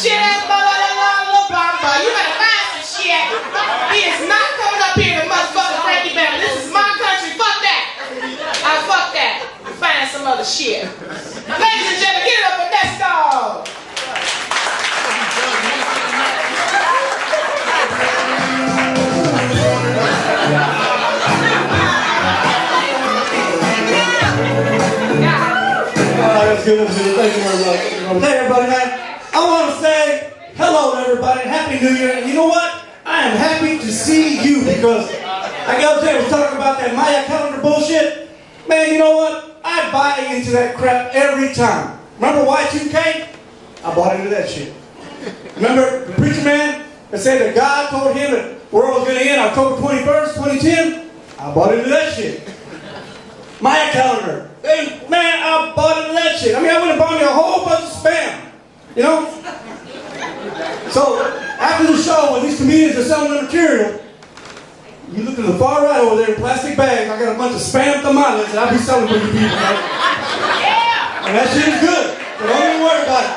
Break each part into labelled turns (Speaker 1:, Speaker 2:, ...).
Speaker 1: shit ass motherfucker. You better find some shit. He is not coming up here to motherfucking Frankie Beverly. This is my country. Fuck that. Fuck that. Find some other shit. Ladies and gentlemen, get it up for Nesto.
Speaker 2: That's good. Thank you very much. Hey everybody, man. I want to say hello to everybody. Happy New Year. And you know what? I am happy to see you because I got Jay was talking about that Maya calendar bullshit. Man, you know what? I buy into that crap every time. Remember Y2K? I bought into that shit. Remember the preacher man that said that God told him that the world was going to end October 21st, 2010? I bought into that shit. Maya calendar. Hey, man, I bought into that shit. I mean, I went and bought me a whole bunch of spam. You know? So, after the show, when these comedians are selling the material, you look to the far right over there in plastic bags, I got a bunch of spam tamales that I'll be selling for you people, right? Yeah! And that shit is good. So don't even worry about it.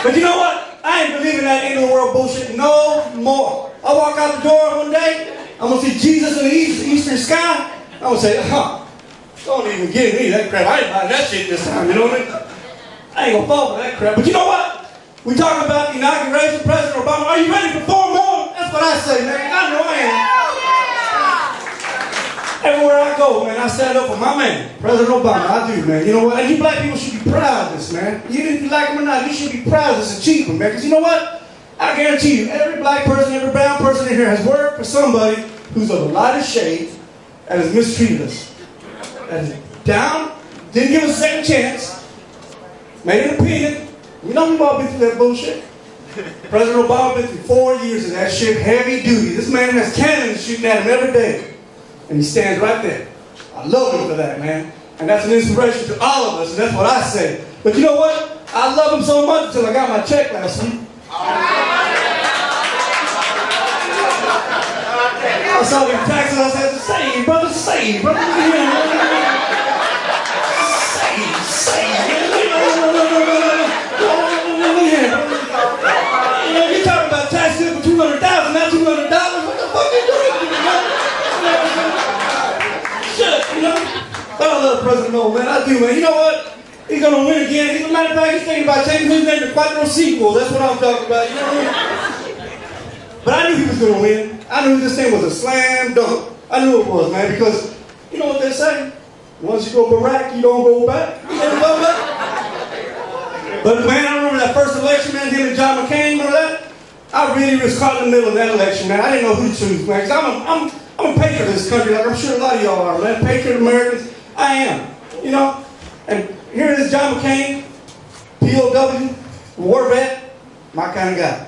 Speaker 2: But you know what? I ain't believing that end of the world bullshit no more. I walk out the door one day, I'm going to see Jesus in the eastern sky, I'm going to say, don't even give me that crap. I ain't buying that shit this time, you know what I mean? I ain't gonna fall for that crap. But you know what? We talking about the inauguration, President Obama. Are you ready for 4 more? That's what I say, man. I know I am. Everywhere I go, man, I stand up for my man, President Obama. I do, man. You know what? And you black people should be proud of this, man. Even if you like him or not, you should be proud of this achievement, man. Because you know what? I guarantee you, every black person, every brown person in here has worked for somebody who's of a lighter shade and has mistreated us. That is down, didn't give us a second chance, made an opinion. You know we've all been through that bullshit. President Obama been through 4 years of that shit, heavy duty. This man has cannons shooting at him every day. And he stands right there. I love him for that, man. And that's an inspiration to all of us, and that's what I say. But you know what? I love him so much until I got my check last week. I saw them taxes, I said, save, brother, save, brother. You're talking about taxes for $200,000, not $200. What the fuck you doing? Shut, you know? But I love President Obama, man. I do, man. You know what? He's gonna win again. As a matter of fact, he's thinking about changing his name to Quattro Sequel. That's what I'm talking about. You know what I mean? But I knew he was gonna win. I knew this thing was a slam dunk. I knew it was, man, because you know what they say? Once you go Barack, you don't go back. You never go back. But man, I remember that first election, man, him and John McCain, remember that? I really was caught in the middle of that election, man. I didn't know who to choose, man, because I'm a patriot of this country, like I'm sure a lot of y'all are, man. Patriot Americans, I am, you know? And here it is, John McCain, POW, war vet, my kind of guy.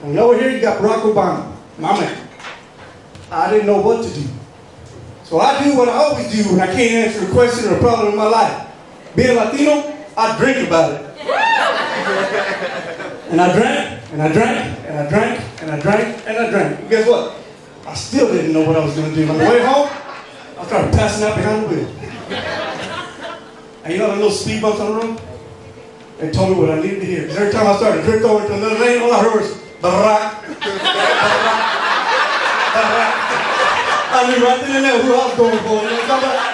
Speaker 2: And over here, you got Barack Obama, my man. I didn't know what to do. So I do what I always do when I can't answer a question or a problem in my life. Being Latino, I drink about it. And I drank, and I drank, and I drank, and I drank, and I drank. And guess what? I still didn't know what I was going to do. On the way home, I started passing out behind the wheel. And you know the little speed bumps on the road? They told me what I needed to hear. Because every time I started to drift over to another lane, all I heard was, Barack, Barack, Barack. I knew right then and there who I was going for. You know what I'm talking about?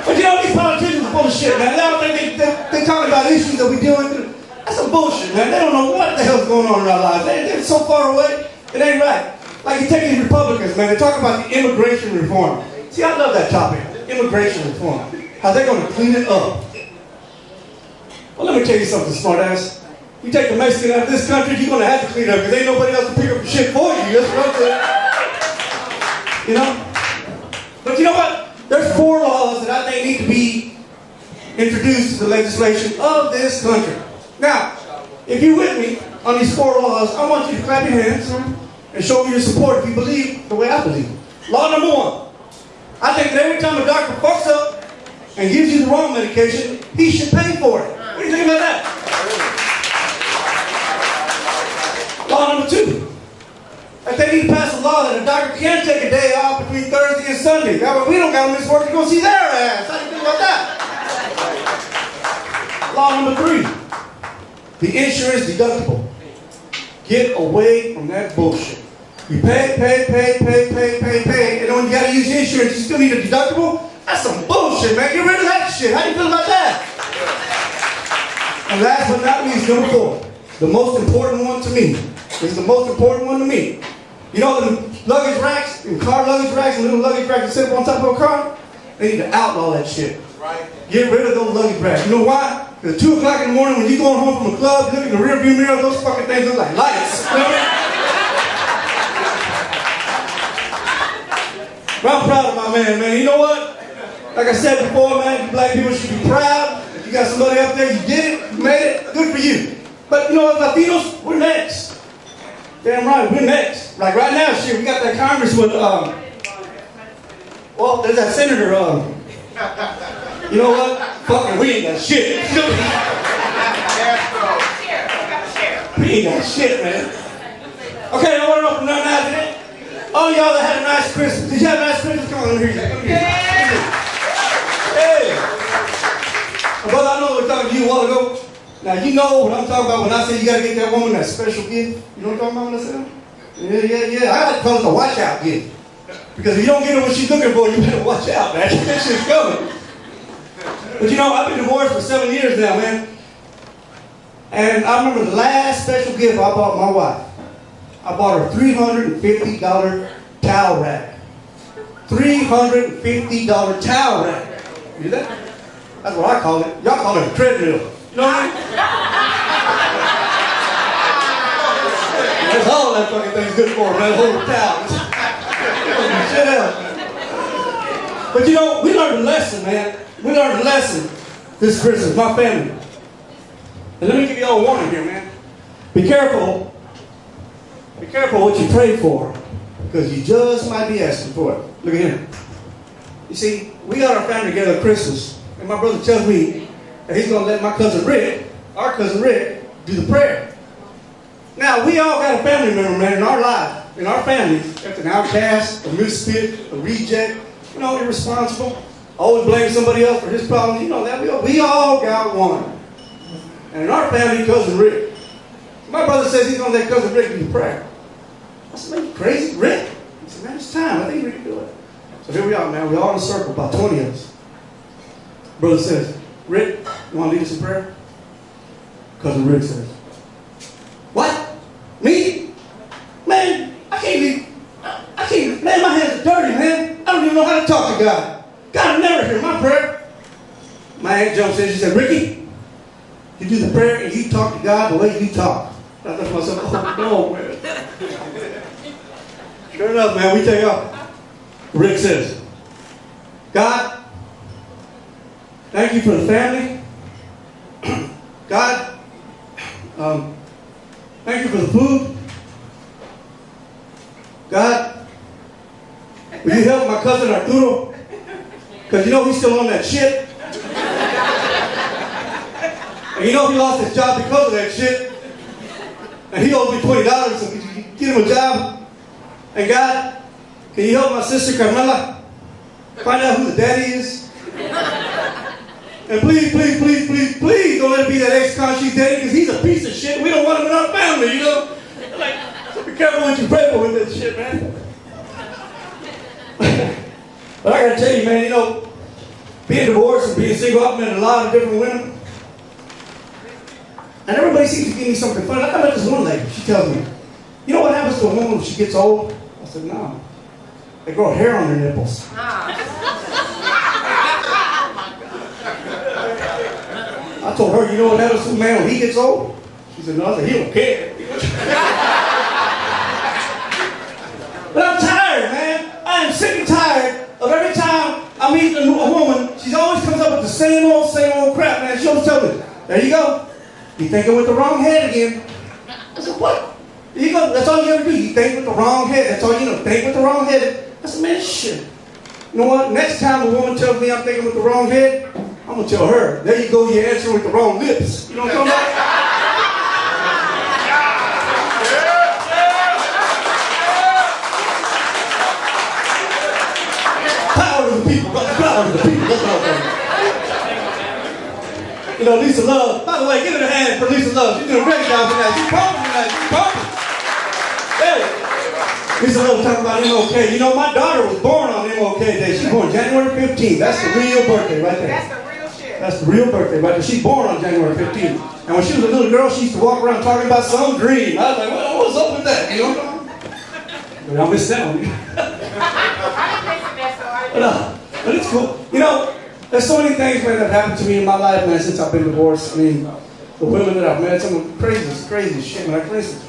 Speaker 2: But you know, these politicians are full of shit, man. They don't think they're talking about issues that we're dealing with. That's some bullshit, man. They don't know what the hell's going on in our lives. They're so far away, it ain't right. Like you take these Republicans, man, they talk about the immigration reform. See, I love that topic, immigration reform. How they're going to clean it up. Well, let me tell you something, smartass. You take the Mexican out of this country, you're going to have to clean it up because ain't nobody else to pick up the shit for you. That's what I'm saying. You know? But you know what? There's 4 laws that I think need to be introduced to the legislation of this country. Now, if you're with me on these 4 laws, I want you to clap your hands and show me your support if you believe the way I believe. Law number 1. I think that every time a doctor fucks up and gives you the wrong medication, he should pay for it. What do you think about that? Law number 2. That they need to pass a law that a doctor can take a day off between Thursday and Sunday. That way we don't got to miss work to go see their ass. How do you think about that? law number 3. The insurance deductible. Get away from that bullshit. You pay, and then when you gotta use your insurance, you still need a deductible? That's some bullshit, man. Get rid of that shit. How do you feel about that? And last but not least, number 4. The most important one to me. This is the most important one to me. You know the luggage racks, and car luggage racks, and little luggage racks that sit up on top of a car? They need to outlaw that shit. Right. Get rid of those luggage racks. You know why? Because at 2 o'clock in the morning when you're going home from a club, you look in the rear view mirror, those fucking things look like lights. You know what I mean? But I'm proud of my man. You know what? Like I said before, man, you black people should be proud. If you got somebody up there, you did it, you made it, good for you. But you know what, Latinos, we're next. Damn right, we're next. Like right now, shit, we got that congressman, well, there's that senator, you know what? Fucking, we ain't got shit. We ain't got shit, man. Okay, I want to open up now today. All y'all that had a nice Christmas. Did you have a nice Christmas? Come on, let me hear you. Hey. Brother, I know we're talking to you a while ago. Now, you know what I'm talking about when I say you got to get that woman that special gift. You know what I'm talking about when I say that? Yeah. I like to call it a watch out gift. Because if you don't get her what she's looking for, you better watch out, man. That shit's coming. But you know, I've been divorced for 7 years now, man. And I remember the last special gift I bought my wife. I bought her a $350 towel rack. $350 towel rack. You hear that? That's what I call it. Y'all call it a treadmill. You know what I mean? That's all that fucking thing's good for, man. Hold the towels. Shut up. But you know, we learned a lesson, man. We learned a lesson this Christmas, my family. And let me give you all a warning here, man. Be careful. Be careful what you pray for, because you just might be asking for it. Look at him. You see, we got our family together at Christmas, and my brother tells me that he's going to let my cousin Rick, our cousin Rick, do the prayer. Now, we all got a family member, man, in our life, in our families, that's an outcast, a misfit, a reject, you know, irresponsible, always blame somebody else for his problems. You know that. We all got one. And in our family, cousin Rick. My brother says he's going to let cousin Rick do the prayer. I said, man, you crazy, Rick? He said, man, it's time. I think Rick can do it. So here we are, man. We're all in a circle, about 20 of us. Brother says, Rick, you want to lead us in prayer? Cousin Rick says, what? Me? Man, I can't lead. I can't. Man, my hands are dirty, man. I don't even know how to talk to God. God will never hear my prayer. My aunt jumps in. She said, Ricky, you do the prayer and you talk to God the way you talk. I thought to myself, oh, no, man. Sure enough, man, we take off. Rick says, God, thank you for the family. God, thank you for the food. God, will you help my cousin Arturo? Because you know he's still on that shit. And you know he lost his job because of that shit. And he owes me $20, so could you get him a job? And God, can you help my sister Carmela find out who the daddy is? And please, don't let it be that ex-con she's dating, because he's a piece of shit. We don't want him in our family, you know? Like, so be careful what you pray for with that shit, man. But I gotta tell you, man, you know, being divorced and being single, I've met a lot of different women. And everybody seems to give me something funny. Like I met this one lady, she tells me, you know what happens to a woman when she gets old? I said, no. They grow hair on their nipples. I told her, you know what happens to a man when he gets old? She said, no. I said, he don't care. But I'm tired, man. I am sick and tired of every time I meet a woman, she always comes up with the same old crap, man. She always tells me, there you go. You thinking with the wrong head again. I said, what? There you go. That's all you ever do. You think with the wrong head. That's all you know. Think with the wrong head. I said, man, shit. You know what? Next time a woman tells me I'm thinking with the wrong head, I'm going to tell her, there you go, you're answering with the wrong lips. You know what I'm talking about? Power to the people. Power to the people. That's what I'm talking about. You know, Lisa Love. By the way, give it a hand for Lisa Love. She's doing a great job tonight. She's pumping tonight. She's pumping. Hey. Lisa Love talking about MLK. You know, my daughter was born on MLK Day. She's born January 15th. That's the real birthday right there.
Speaker 1: That's the real shit.
Speaker 2: That's the real birthday right there. She's born on January 15th. And when she was a little girl, she used to walk around talking about some dream. I was like, well, what's up with that? You know? But I missed that one.
Speaker 1: I didn't mention that, so I didn't.
Speaker 2: But it's cool. You know, there's so many things, man, that happened to me in my life, man, since I've been divorced. I mean, the women that I've met, some of the crazy shit, man. Like, for instance,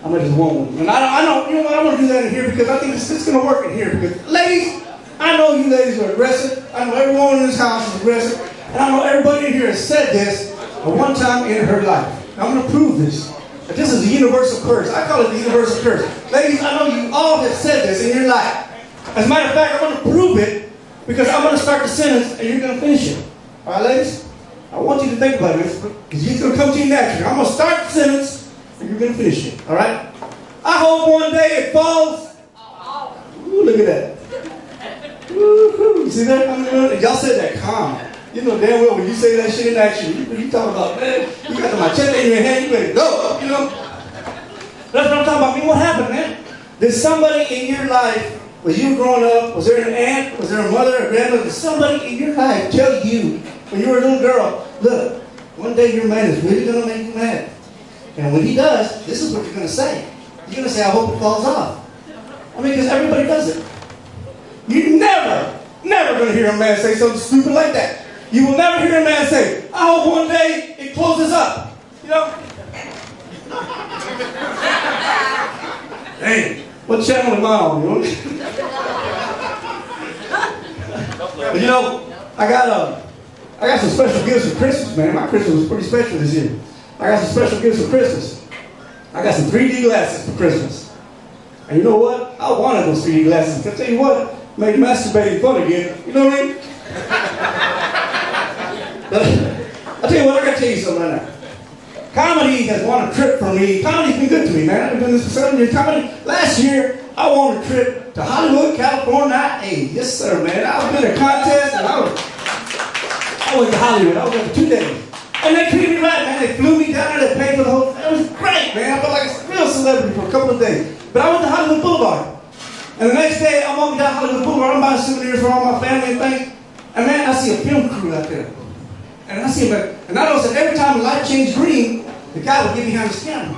Speaker 2: I met this one woman. And I don't, you know what, I'm going to do that in here because I think it's going to work in here. Because, ladies, I know you ladies are aggressive. I know every woman in this house is aggressive. And I know everybody in here has said this at one time in her life. Now, I'm going to prove this. That this is a universal curse. I call it the universal curse. Ladies, I know you all have said this in your life. As a matter of fact, I'm going to prove it because I'm going to start the sentence and you're going to finish it. All right, ladies? I want you to think about this because it's going to come to you naturally. I'm going to start the sentence and you're going to finish it. All right? I hope one day it falls. Ooh, look at that. Woo-hoo. See that? Y'all said that calm. You know damn well when you say that shit in action, you talking about, man, you got the machete in your hand, you ready to go, you know? That's what I'm talking about. I mean, what happened, man? Did somebody in your life, when you were growing up, was there an aunt, was there a mother, a grandmother, did somebody in your life tell you, when you were a little girl, look, one day your man is really going to make you mad. And when he does, this is what you're going to say. You're going to say, I hope it falls off. I mean, because everybody does it. You're never going to hear a man say something stupid like that. You will never hear a man say, I hope one day it closes up. You know? Hey, what channel am I on? You know? But you know, I got some special gifts for Christmas, man. My Christmas was pretty special this year. I got some special gifts for Christmas. I got some 3D glasses for Christmas. And you know what? I wanted those 3D glasses. I'll tell you what, make masturbating fun again. You know what I mean? I'll tell you what, I gotta tell you something right now. Comedy has won a trip for me. Comedy's been good to me, man. I've been doing this for 7 years. Comedy. Last year, I won a trip to Hollywood, California. Hey, yes, sir, man. I was in a contest, and I went to Hollywood. I was there for 2 days. And they treated me right, man. They flew me down there. They paid for the whole thing. It was great, man. I felt like a real celebrity for a couple of days. But I went to Hollywood Boulevard. And the next day, I'm walking down Hollywood Boulevard. I'm buying souvenirs for all my family and things. And, man, I see a film crew out there. And I see him, and I noticed that every time the light changed green, the guy would get behind his camera.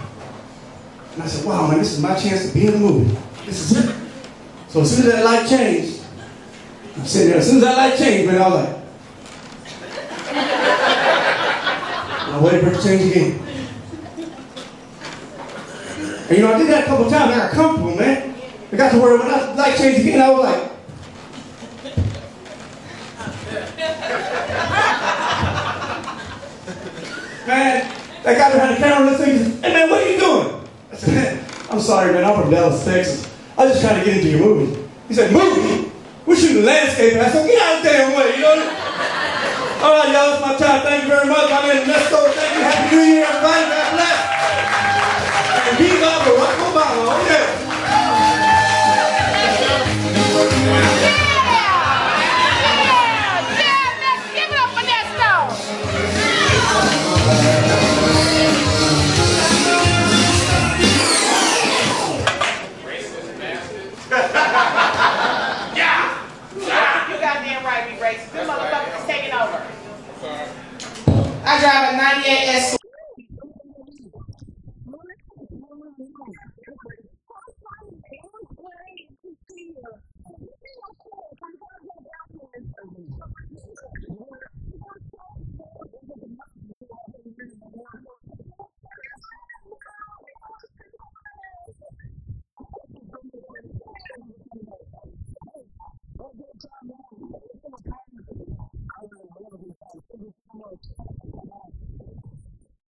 Speaker 2: And I said, wow, man, this is my chance to be in the movie. This is it. So as soon as that light changed, I'm sitting there, as soon as that light changed, man, I was like, I waited for it to change again. And you know, I did that a couple of times, I got comfortable, man. I got to where when that light changed again, I was like, man, that guy behind the camera looks at me and says, hey man, what are you doing? I said, man, I'm sorry, man, I'm from Dallas, Texas. I was just trying to get into your movie. He said, movie? We're shooting landscape. I said, get out of the damn way, you know? All right, y'all, it's my time. Thank you very much. My name is Nesto. Thank you. Happy New Year, everybody. God bless. And viva Barack Obama. Oh, yeah.
Speaker 1: I drive a 98 S.